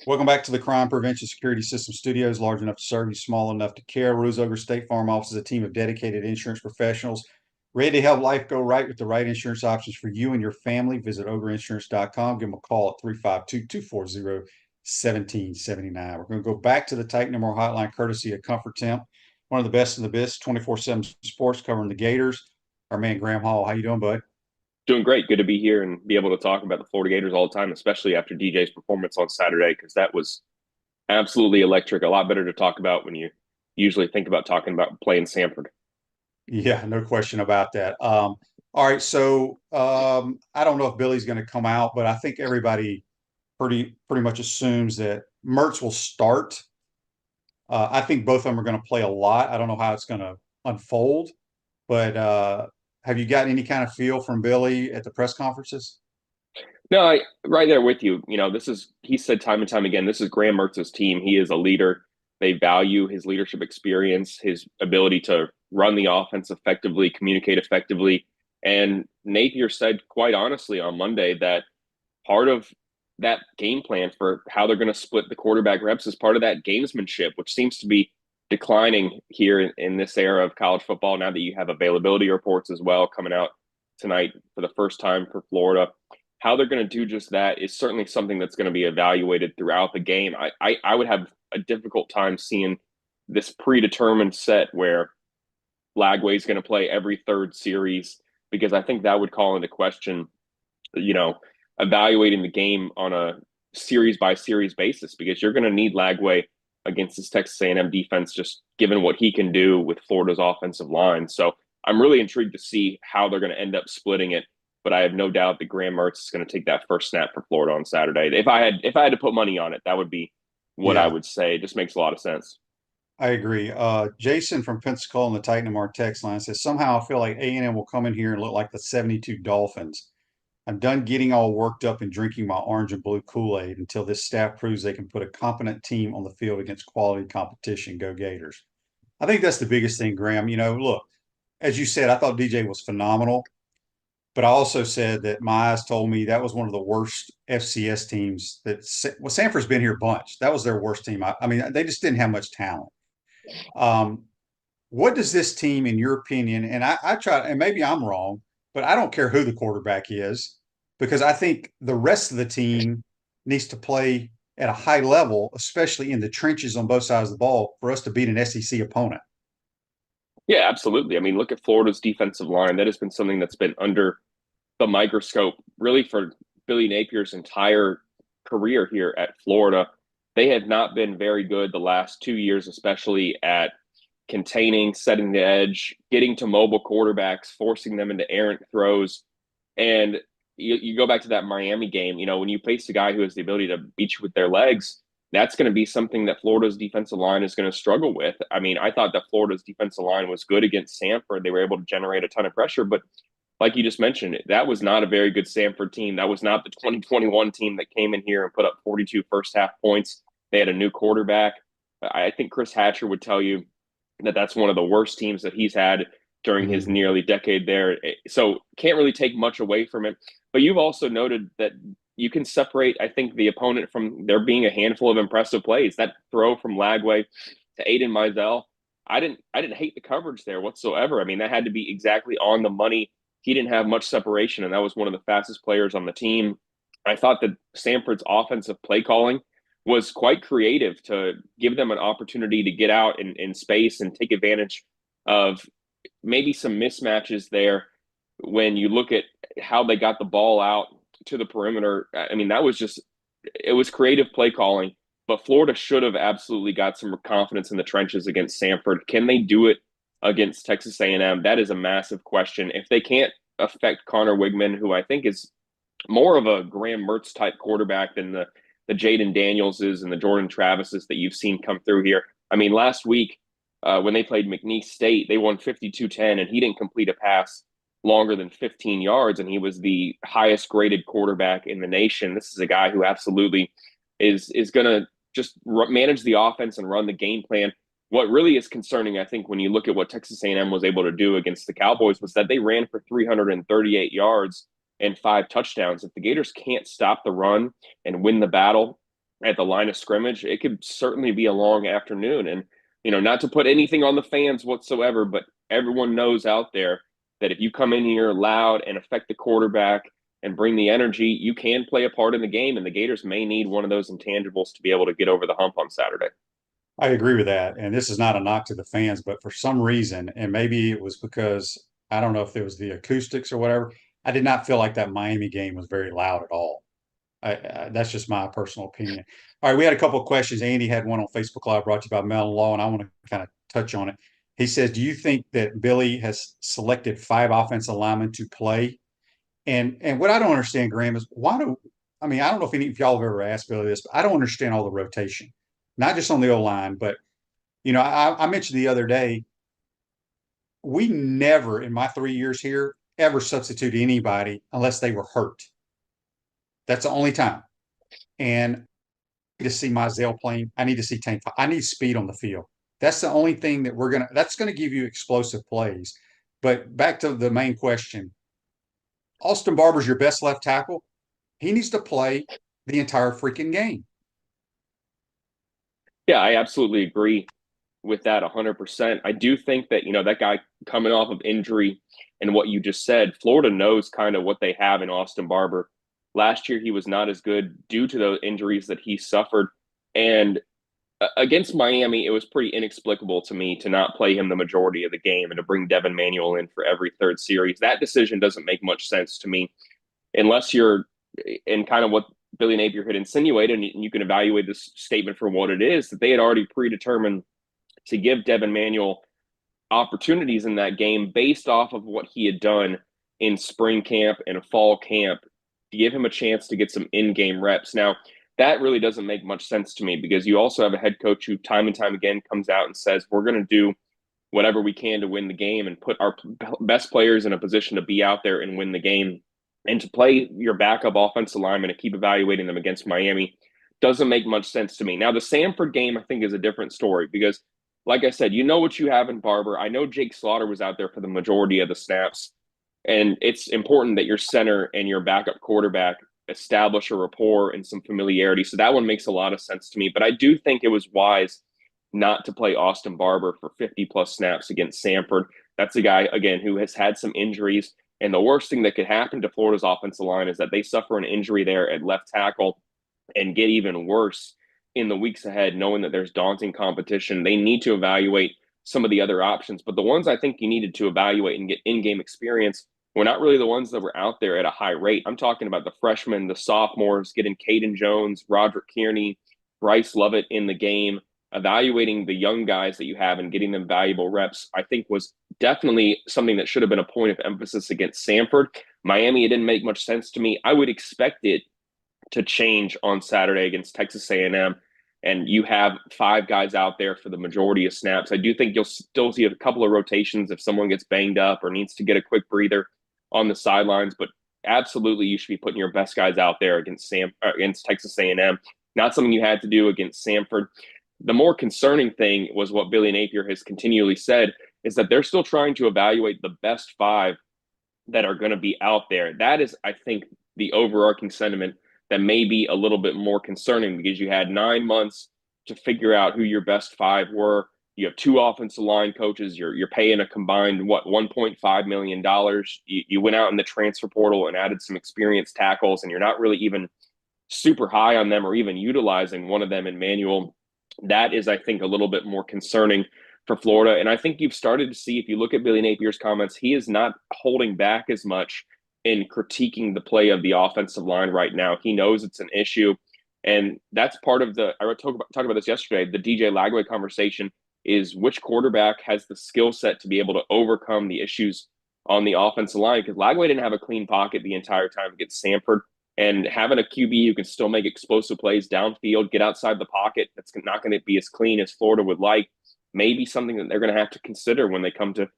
Welcome back to the Crime Prevention Security System Studios, large enough to serve you, small enough to care. Ruse Ogra State Farm offers a team of dedicated insurance professionals ready to help life go right with the right insurance options for you and your family. Visit ograinsurance.com. Give them a call at 352-240-1779. We're going to go back to the Titan and More Hotline, courtesy of Comfort Temp, one of the best in the biz, 24/7 sports covering the Gators. Our man Graham Hall, how you doing, bud? Doing great. Good to be here and be able to talk about the Florida Gators all the time, especially after DJ's performance on Saturday, because that was absolutely electric. A lot better to talk about when you usually think about talking about playing Sanford. Yeah, no question about that. All right, so I don't know if Billy's going to come out, but I think everybody pretty much assumes that Mertz will start. I think both of them are going to play a lot. I don't know how it's going to unfold, but have you gotten any kind of feel from Billy at the press conferences? No, right there with you. You know, he said time and time again, this is Graham Mertz's team. He is a leader. They value his leadership experience, his ability to run the offense effectively, communicate effectively. And Napier said quite honestly on Monday that part of that game plan for how they're going to split the quarterback reps is part of that gamesmanship, which seems to be declining here in this era of college football, now that you have availability reports as well coming out tonight for the first time for Florida. How they're going to do just that is certainly something that's going to be evaluated throughout the game. I would have a difficult time seeing this predetermined set where Lagway is going to play every third series, because I think that would call into question, evaluating the game on a series by series basis, because you're going to need Lagway against this Texas A&M defense, just given what he can do with Florida's offensive line. So I'm really intrigued to see how they're going to end up splitting it. But I have no doubt that Graham Mertz is going to take that first snap for Florida on Saturday. If I had to put money on it, that would be what I would say. It just makes a lot of sense. I agree. Jason from Pensacola on the Titan and More text line says, somehow I feel like A&M will come in here and look like the 72 Dolphins. I'm done getting all worked up and drinking my orange and blue Kool-Aid until this staff proves they can put a competent team on the field against quality competition. Go Gators. I think that's the biggest thing, Graham. Look, as you said, I thought DJ was phenomenal, but I also said that my eyes told me that was one of the worst FCS teams Sanford's been here a bunch. That was their worst team. I mean, they just didn't have much talent. What does this team, in your opinion, and I try, and maybe I'm wrong, but I don't care who the quarterback is, because I think the rest of the team needs to play at a high level, especially in the trenches on both sides of the ball, for us to beat an SEC opponent. Yeah, absolutely. I mean, look at Florida's defensive line. That has been something that's been under the microscope really for Billy Napier's entire career here at Florida. They have not been very good the last 2 years, especially at containing, setting the edge, getting to mobile quarterbacks, forcing them into errant throws. And you go back to that Miami game, when you face a guy who has the ability to beat you with their legs, that's going to be something that Florida's defensive line is going to struggle with. I mean, I thought that Florida's defensive line was good against Samford. They were able to generate a ton of pressure, but like you just mentioned, that was not a very good Samford team. That was not the 2021 team that came in here and put up 42 first half points. They had a new quarterback. I think Chris Hatcher would tell you that that's one of the worst teams that he's had during his nearly decade there. So can't really take much away from it. But you've also noted that you can separate, I think, the opponent from there being a handful of impressive plays. That throw from Lagway to Aiden Mizell, I didn't hate the coverage there whatsoever. I mean, that had to be exactly on the money. He didn't have much separation, and that was one of the fastest players on the team. I thought that Samford's offensive play calling was quite creative to give them an opportunity to get out in space and take advantage of maybe some mismatches there. When you look at how they got the ball out to the perimeter, I mean, it was creative play calling, but Florida should have absolutely got some confidence in the trenches against Samford. Can they do it against Texas A&M? That is a massive question. If they can't affect Connor Wigman, who I think is more of a Graham Mertz type quarterback than the Jaden Danielses and the Jordan Travises that you've seen come through here. I mean, last week when they played McNeese State, they won 52-10, and he didn't complete a pass longer than 15 yards, and he was the highest graded quarterback in the nation. This is a guy who absolutely is going to just manage the offense and run the game plan. What really is concerning, I think, when you look at what Texas A&M was able to do against the Cowboys, was that they ran for 338 yards and 5 touchdowns. If the Gators can't stop the run and win the battle at the line of scrimmage, it could certainly be a long afternoon. And, not to put anything on the fans whatsoever, but everyone knows out there that if you come in here loud and affect the quarterback and bring the energy, you can play a part in the game, and the Gators may need one of those intangibles to be able to get over the hump on Saturday. I agree with that. And this is not a knock to the fans, but for some reason, and maybe it was because, I don't know if it was the acoustics or whatever, I did not feel like that Miami game was very loud at all. That's just my personal opinion. All right, we had a couple of questions. Andy had one on Facebook Live brought to you by Mellon Law, and I want to kind of touch on it. He says, do you think that Billy has selected 5 offensive linemen to play? And what I don't understand, Graham, is I don't know if any of y'all have ever asked Billy this, but I don't understand all the rotation, not just on the O-line, but, I mentioned the other day, we never, in my 3 years here, ever substitute anybody unless they were hurt. That's the only time. And I need to see Mizell playing. I need to see Tank. I need speed on the field. That's the only thing that that's going to give you explosive plays. But back to the main question, Austin Barber's your best left tackle. He needs to play the entire freaking game. Yeah, I absolutely agree with that 100%. I do think that, that guy coming off of injury and what you just said, Florida knows kind of what they have in Austin Barber. Last year, he was not as good due to those injuries that he suffered. And against Miami, it was pretty inexplicable to me to not play him the majority of the game and to bring Devin Manuel in for every third series. That decision doesn't make much sense to me unless you're in kind of what Billy Napier had insinuated, and you can evaluate this statement for what it is, that they had already predetermined to give Devin Manuel opportunities in that game based off of what he had done in spring camp and fall camp, to give him a chance to get some in-game reps. Now, that really doesn't make much sense to me, because you also have a head coach who time and time again comes out and says, we're going to do whatever we can to win the game and put our best players in a position to be out there and win the game. And to play your backup offensive lineman and keep evaluating them against Miami doesn't make much sense to me. Now, the Samford game, I think, is a different story because, like I said, you know what you have in Barber. I know Jake Slaughter was out there for the majority of the snaps, and it's important that your center and your backup quarterback establish a rapport and some familiarity. So that one makes a lot of sense to me. But I do think it was wise not to play Austin Barber for 50-plus snaps against Samford. That's a guy, again, who has had some injuries. And the worst thing that could happen to Florida's offensive line is that they suffer an injury there at left tackle and get even worse in the weeks ahead, knowing that there's daunting competition. They need to evaluate some of the other options. But the ones I think you needed to evaluate and get in-game experience were not really the ones that were out there at a high rate. I'm talking about the freshmen, the sophomores, getting Caden Jones, Roderick Kearney, Bryce Lovett in the game. Evaluating the young guys that you have and getting them valuable reps, I think was definitely something that should have been a point of emphasis against Samford. Miami, it didn't make much sense to me. I would expect it to change on Saturday against Texas A&M, and you have 5 guys out there for the majority of snaps. I do think you'll still see a couple of rotations if someone gets banged up or needs to get a quick breather on the sidelines, but absolutely you should be putting your best guys out there against Texas A&M. Not something you had to do against Samford. The more concerning thing was what Billy Napier has continually said is that they're still trying to evaluate the best 5 that are going to be out there. That is, I think, the overarching sentiment that may be a little bit more concerning because you had 9 months to figure out who your best 5 were. You have 2 offensive line coaches. You're paying a combined, $1.5 million. You went out in the transfer portal and added some experienced tackles, and you're not really even super high on them or even utilizing one of them in Manuel. That is, I think, a little bit more concerning for Florida. And I think you've started to see, if you look at Billy Napier's comments, he is not holding back as much in critiquing the play of the offensive line right now. He knows it's an issue. And that's part of I talked about this yesterday, the DJ Lagway conversation is which quarterback has the skill set to be able to overcome the issues on the offensive line, because Lagway didn't have a clean pocket the entire time against Samford. And having a QB who can still make explosive plays downfield, get outside the pocket, that's not going to be as clean as Florida would like, may be something that they're going to have to consider when they come to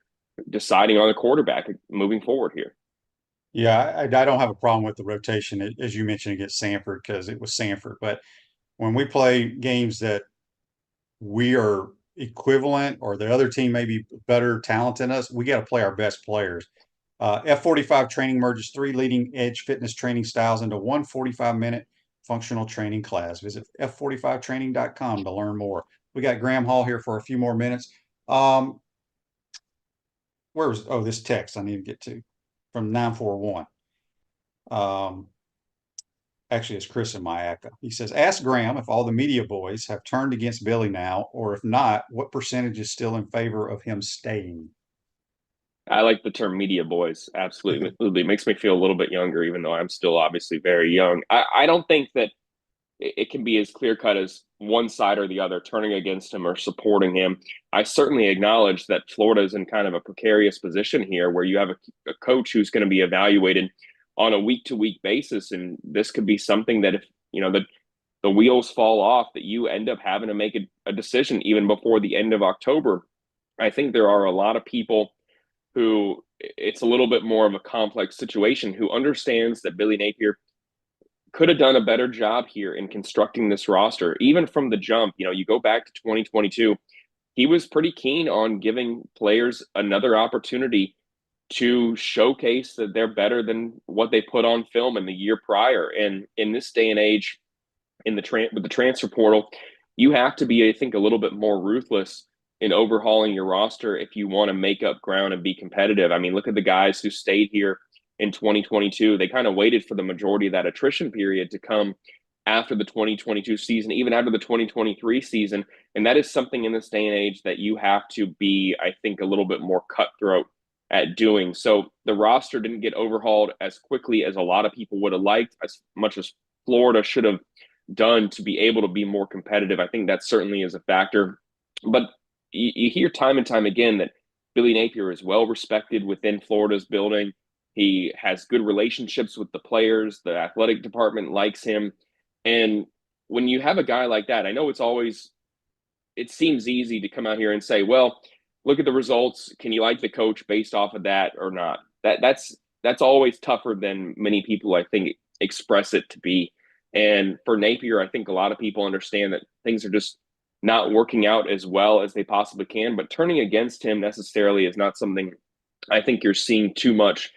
deciding on a quarterback moving forward here. Yeah, I don't have a problem with the rotation, as you mentioned, against Samford, because it was Samford. But when we play games that we are equivalent or the other team may be better talent than us, we got to play our best players. F45 training merges 3 leading edge fitness training styles into one 45-minute functional training class. Visit f45training.com to learn more. We got Graham Hall here for a few more minutes. This text I need to get to from 941. Actually, it's Chris in Mayaca. He says, ask Graham if all the media boys have turned against Billy now, or if not, what percentage is still in favor of him staying? I like the term media boys. Absolutely. It makes me feel a little bit younger, even though I'm still obviously very young. I don't think that it can be as clear cut as one side or the other turning against him or supporting him. I certainly acknowledge that Florida is in kind of a precarious position here where you have a coach who's going to be evaluated on a week-to-week basis. And this could be something that if, the wheels fall off, that you end up having to make a decision even before the end of October. I think there are a lot of people who it's a little bit more of a complex situation, who understands that Billy Napier could have done a better job here in constructing this roster. Even from the jump, you go back to 2022, he was pretty keen on giving players another opportunity to showcase that they're better than what they put on film in the year prior. And in this day and age, with the transfer portal, you have to be, I think, a little bit more ruthless in overhauling your roster if you want to make up ground and be competitive. I mean, look at the guys who stayed here in 2022. They kind of waited for the majority of that attrition period to come after the 2022 season, even after the 2023 season. And that is something in this day and age that you have to be, I think, a little bit more cutthroat at doing. So the roster didn't get overhauled as quickly as a lot of people would have liked, as much as Florida should have done to be able to be more competitive. I think that certainly is a factor. But you hear time and time again that Billy Napier is well respected within Florida's building. He has good relationships with the players. The athletic department likes him. And when you have a guy like that, I know it seems easy to come out here and say, well, look at the results. Can you like the coach based off of that or not? That's that's always tougher than many people, I think, express it to be. And for Napier, I think a lot of people understand that things are just not working out as well as they possibly can. But turning against him necessarily is not something I think you're seeing too much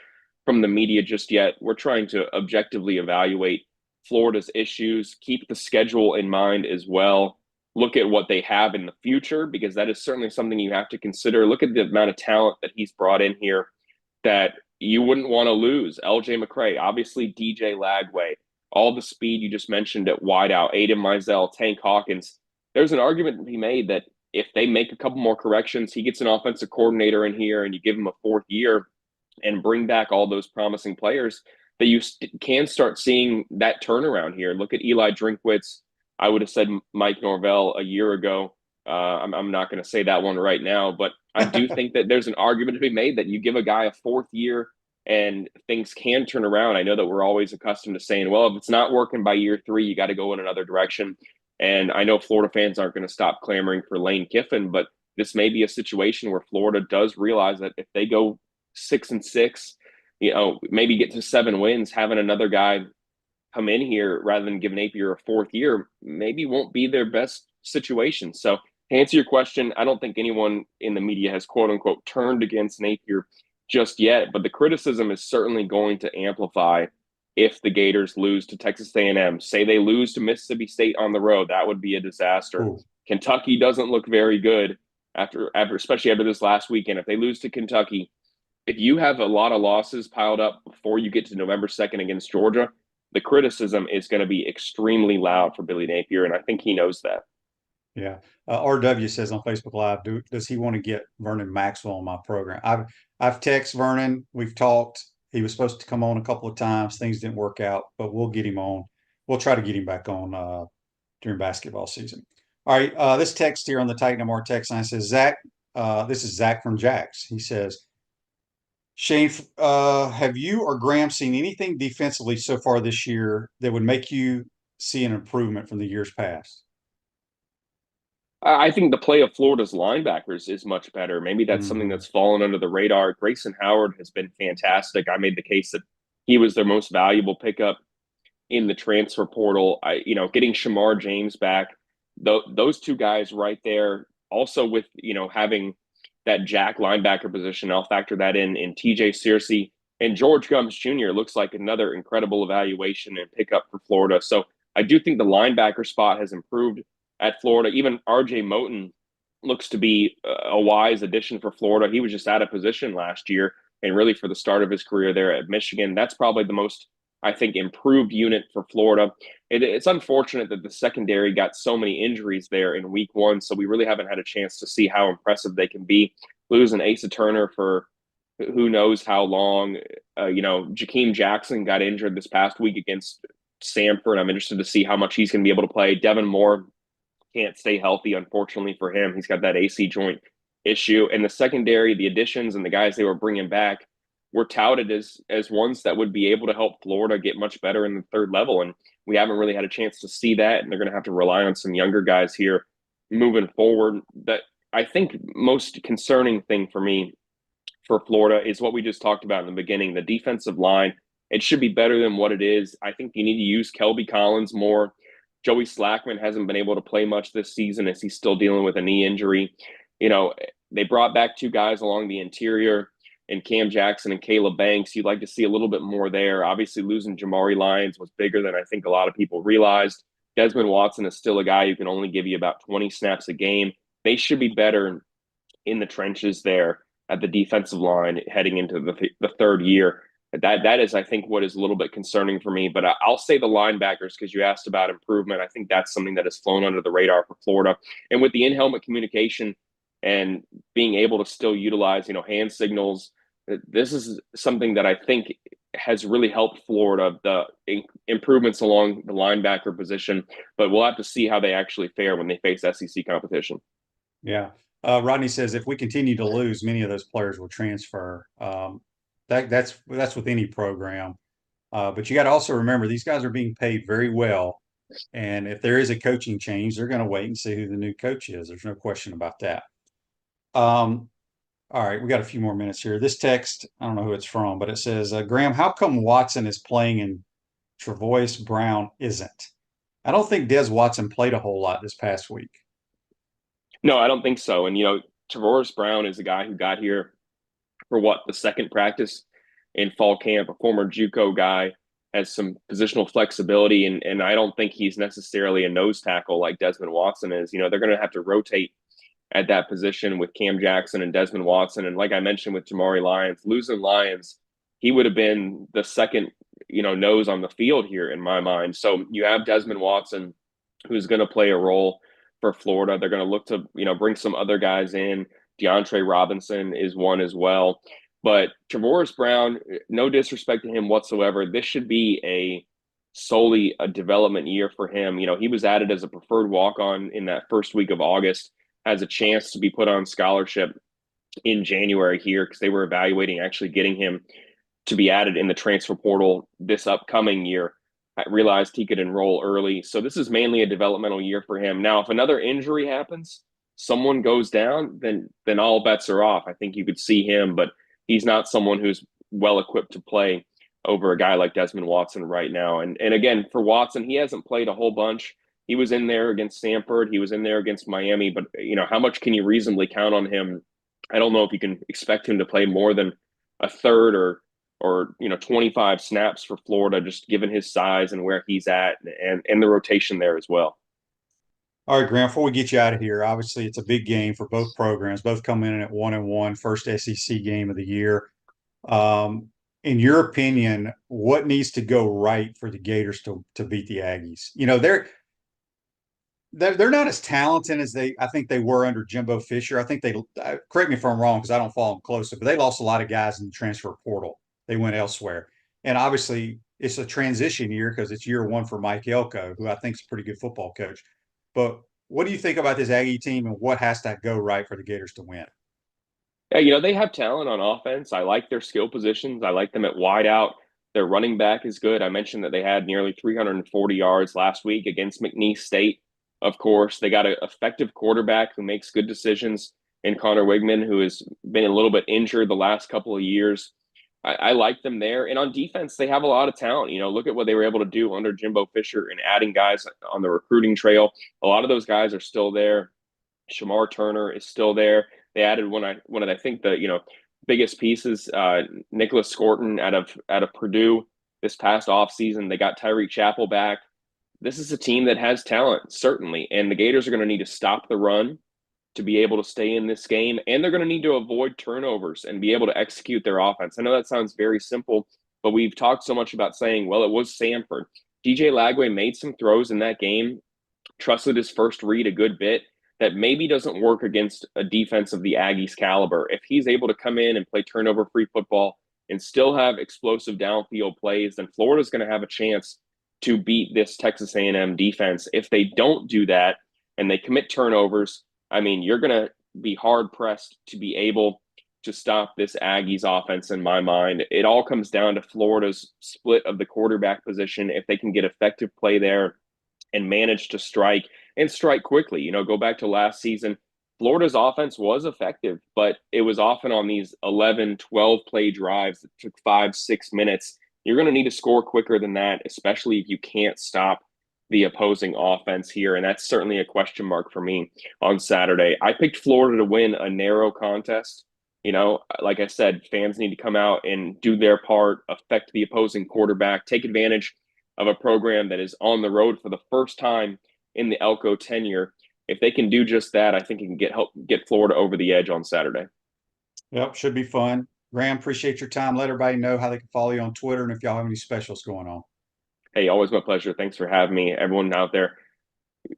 from the media just yet. We're trying to objectively evaluate Florida's issues, keep the schedule in mind as well, look at what they have in the future, because that is certainly something you have to consider. Look at the amount of talent that he's brought in here that you wouldn't want to lose. LJ McCray, obviously DJ Lagway, all the speed you just mentioned at wideout, Aiden Mizell, Tank Hawkins. There's an argument to be made that if they make a couple more corrections, he gets an offensive coordinator in here and you give him a fourth year and bring back all those promising players, that you can start seeing that turnaround here. Look at Eli Drinkwitz. I would have said Mike Norvell a year ago. I'm not going to say that one right now, but I do think that there's an argument to be made that you give a guy a fourth year and things can turn around. I know that we're always accustomed to saying, well, if it's not working by year 3, you got to go in another direction. And I know Florida fans aren't going to stop clamoring for Lane Kiffin, but this may be a situation where Florida does realize that if they go 6-6, maybe get to 7 wins, having another guy come in here rather than give Napier a fourth year maybe won't be their best situation. So to answer your question, I don't think anyone in the media has quote unquote turned against Napier just yet, but the criticism is certainly going to amplify if the Gators lose to Texas A&M. Say they lose to Mississippi State on the road, that would be a disaster. Ooh. Kentucky doesn't look very good after especially after this last weekend. If they lose to Kentucky, if you have a lot of losses piled up before you get to November 2nd against Georgia, the criticism is going to be extremely loud for Billy Napier, and I think he knows that. Yeah. RW says on Facebook Live, does he want to get Vernon Maxwell on my program? I've texted Vernon. We've talked. He was supposed to come on a couple of times. Things didn't work out, but we'll get him on. We'll try to get him back on during basketball season. All right. This text here on the Titan MR text line says, Zach, this is Zach from Jax. He says, Shane, have you or Graham seen anything defensively so far this year that would make you see an improvement from the years past? I think the play of Florida's linebackers is much better. Maybe that's something that's fallen under the radar. Grayson Howard has been fantastic. I made the case that he was their most valuable pickup in the transfer portal. Getting Shamar James back, those two guys right there, also with, having that jack linebacker position, I'll factor that in TJ Searcy, and George Gumbs Jr. looks like another incredible evaluation and pickup for Florida. So I do think the linebacker spot has improved at Florida. Even RJ Moten looks to be a wise addition for Florida. He was just out of position last year, and really for the start of his career there at Michigan. That's probably the most, I think, improved unit for Florida. It's unfortunate that the secondary got so many injuries there in week 1, so we really haven't had a chance to see how impressive they can be. Losing Asa Turner for who knows how long. Jakeem Jackson got injured this past week against Samford. I'm interested to see how much he's going to be able to play. Devin Moore can't stay healthy, unfortunately for him. He's got that AC joint issue. And the secondary, the additions and the guys they were bringing back were touted as ones that would be able to help Florida get much better in the third level. And we haven't really had a chance to see that. And they're going to have to rely on some younger guys here moving forward. That I think most concerning thing for me for Florida is what we just talked about in the beginning, the defensive line. It should be better than what it is. I think you need to use Kelby Collins more. Joey Slackman hasn't been able to play much this season as he's still dealing with a knee injury. They brought back 2 guys along the interior in Cam Jackson and Caleb Banks. You'd like to see a little bit more there. Obviously, losing Jamari Lyons was bigger than I think a lot of people realized. Desmond Watson is still a guy who can only give you about 20 snaps a game. They should be better in the trenches there at the defensive line heading into the third year. That is, I think, what is a little bit concerning for me. But I'll say the linebackers, because you asked about improvement. I think that's something that has flown under the radar for Florida. And with the in-helmet communication and being able to still utilize, hand signals, this is something that I think has really helped Florida, the improvements along the linebacker position. But we'll have to see how they actually fare when they face SEC competition. Yeah. Rodney says if we continue to lose, many of those players will transfer. That's with any program. But you got to also remember these guys are being paid very well. And if there is a coaching change, they're going to wait and see who the new coach is. There's no question about that. All right, we got a few more minutes here. This text, I don't know who it's from, but it says, Graham, how come Watson is playing and Travois Brown isn't? I don't think Des Watson played a whole lot this past week. No, I don't think so. And, Travois Brown is a guy who got here for the second practice in fall camp, a former JUCO guy, has some positional flexibility. And I don't think he's necessarily a nose tackle like Desmond Watson is. They're going to have to rotate at that position with Cam Jackson and Desmond Watson. And like I mentioned with Jamari Lyons, losing Lyons, he would have been the second, nose on the field here in my mind. So you have Desmond Watson, who's going to play a role for Florida. They're going to look to, bring some other guys in. DeAndre Robinson is one as well. But Travois Brown, no disrespect to him whatsoever, this should be solely a development year for him. He was added as a preferred walk-on in that first week of August, has a chance to be put on scholarship in January here because they were evaluating actually getting him to be added in the transfer portal this upcoming year. I realized he could enroll early. So this is mainly a developmental year for him. Now, if another injury happens, someone goes down, then all bets are off. I think you could see him, but he's not someone who's well equipped to play over a guy like Desmond Watson right now. And again, for Watson, he hasn't played a whole bunch. He was in there against Samford. He was in there against Miami. But, how much can you reasonably count on him? I don't know if you can expect him to play more than a third or 25 snaps for Florida, just given his size and where he's at and the rotation there as well. All right, Graham, before we get you out of here, obviously it's a big game for both programs, both coming in at 1-1, first SEC game of the year. In your opinion, what needs to go right for the Gators to beat the Aggies? They're not as talented as I think they were under Jimbo Fisher. I think correct me if I'm wrong because I don't follow them closely, but they lost a lot of guys in the transfer portal. They went elsewhere. And obviously it's a transition year because it's year one for Mike Elko, who I think is a pretty good football coach. But what do you think about this Aggie team and what has to go right for the Gators to win? Yeah, they have talent on offense. I like their skill positions. I like them at wide out. Their running back is good. I mentioned that they had nearly 340 yards last week against McNeese State. Of course, they got an effective quarterback who makes good decisions in Connor Wigman, who has been a little bit injured the last couple of years. I like them there. And on defense, they have a lot of talent. Look at what they were able to do under Jimbo Fisher and adding guys on the recruiting trail. A lot of those guys are still there. Shamar Turner is still there. They added one of I think the biggest pieces, Nicholas Scorton out of Purdue this past offseason. They got Tyreek Chappell back. This is a team that has talent, certainly, and the Gators are going to need to stop the run to be able to stay in this game, and they're going to need to avoid turnovers and be able to execute their offense. I know that sounds very simple, but we've talked so much about saying, well, it was Samford. DJ Lagway made some throws in that game, trusted his first read a good bit, that maybe doesn't work against a defense of the Aggies caliber. If he's able to come in and play turnover-free football and still have explosive downfield plays, then Florida's going to have a chance to beat this Texas A&M defense. If they don't do that and they commit turnovers, you're going to be hard-pressed to be able to stop this Aggies offense in my mind. It all comes down to Florida's split of the quarterback position. If they can get effective play there and manage to strike quickly. Go back to last season, Florida's offense was effective, but it was often on these 11, 12-play drives that took 5-6 minutes. You're going to need to score quicker than that, especially if you can't stop the opposing offense here. And that's certainly a question mark for me on Saturday. I picked Florida to win a narrow contest. Like I said, fans need to come out and do their part, affect the opposing quarterback, take advantage of a program that is on the road for the first time in the Elko tenure. If they can do just that, I think it can help get Florida over the edge on Saturday. Yep, should be fun. Graham, appreciate your time. Let everybody know how they can follow you on Twitter and if y'all have any specials going on. Hey, always my pleasure. Thanks for having me. Everyone out there,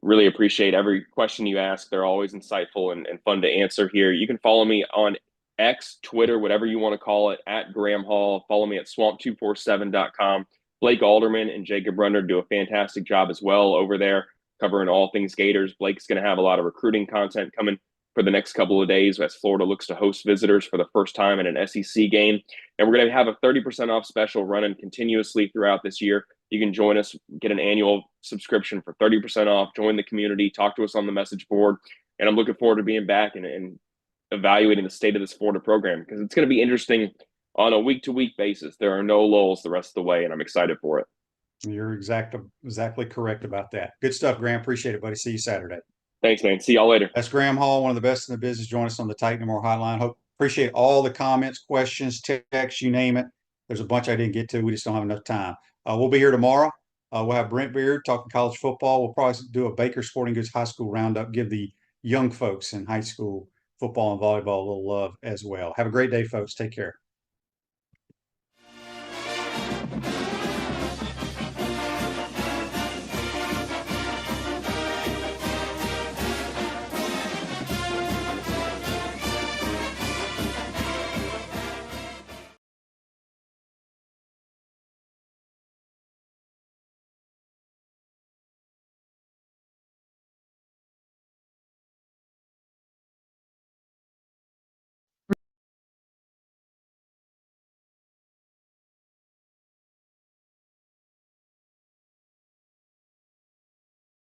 really appreciate every question you ask. They're always insightful and fun to answer here. You can follow me on X, Twitter, whatever you want to call it, at Graham Hall. Follow me at swamp247.com. Blake Alderman and Jacob Brunner do a fantastic job as well over there, covering all things Gators. Blake's going to have a lot of recruiting content coming for the next couple of days as Florida looks to host visitors for the first time in an SEC game. And we're going to have a 30% off special running continuously throughout this year. You can join us, get an annual subscription for 30% off, join the community, talk to us on the message board. And I'm looking forward to being back and evaluating the state of this Florida program, because it's going to be interesting on a week-to-week basis. There are no lulls the rest of the way, and I'm excited for it. You're exactly correct about that. Good stuff, Graham. Appreciate it, buddy. See you Saturday. Thanks, man. See y'all later. That's Graham Hall, one of the best in the business. Join us on the Titan More Hotline. Appreciate all the comments, questions, texts, you name it. There's a bunch I didn't get to. We just don't have enough time. We'll be here tomorrow. We'll have Brent Beard talking college football. We'll probably do a Baker Sporting Goods High School roundup, give the young folks in high school football and volleyball a little love as well. Have a great day, folks. Take care.